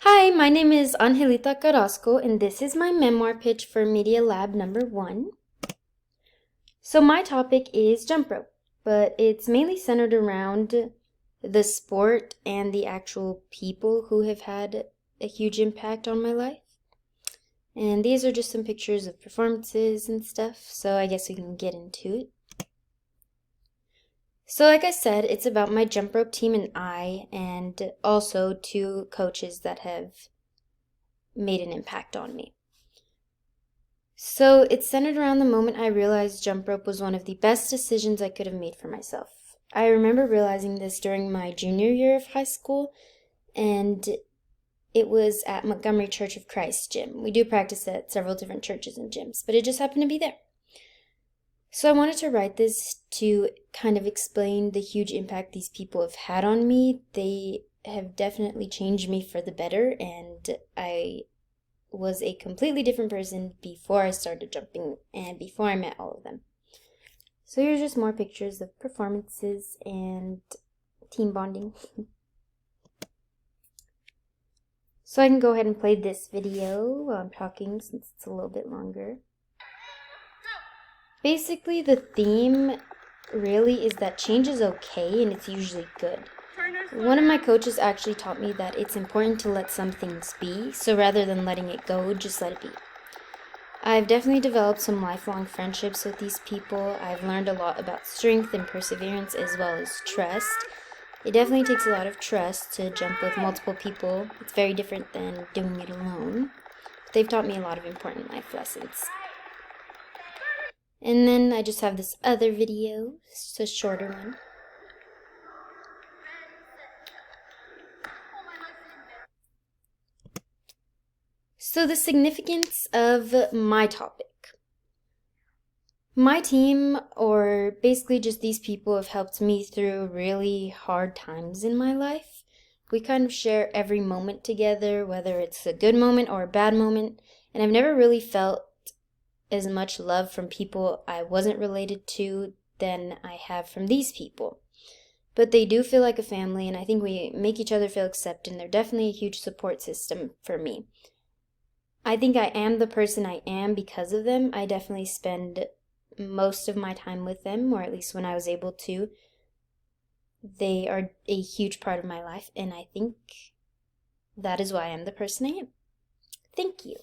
Hi, my name is Angelita Carrasco, and this is my memoir pitch for Media Lab number 1. So my topic is jump rope, but it's mainly centered around the sport and the actual people who have had a huge impact on my life. And these are just some pictures of performances and stuff, so I guess we can get into it. So like I said, it's about my jump rope team and I, and also 2 coaches that have made an impact on me. So it's centered around the moment I realized jump rope was one of the best decisions I could have made for myself. I remember realizing this during my junior year of high school, and it was at Montgomery Church of Christ gym. We do practice at several different churches and gyms, but it just happened to be there. So I wanted to write this to kind of explain the huge impact these people have had on me. They have definitely changed me for the better, and I was a completely different person before I started jumping and before I met all of them. So here's just more pictures of performances and team bonding. So I can go ahead and play this video while I'm talking since it's a little bit longer. Basically, the theme really is that change is okay and it's usually good. One of my coaches actually taught me that it's important to let some things be, so rather than letting it go, just let it be. I've definitely developed some lifelong friendships with these people. I've learned a lot about strength and perseverance as well as trust. It definitely takes a lot of trust to jump with multiple people. It's very different than doing it alone. They've taught me a lot of important life lessons. And then I just have this other video. It's a shorter one. So the significance of my topic. My team, or basically just these people, have helped me through really hard times in my life. We kind of share every moment together, whether it's a good moment or a bad moment, and I've never really felt as much love from people I wasn't related to than I have from these people. But they do feel like a family, and I think we make each other feel accepted, and they're definitely a huge support system for me. I think I am the person I am because of them. I definitely spend most of my time with them, or at least when I was able to. They are a huge part of my life, and I think that is why I'm the person I am. Thank you.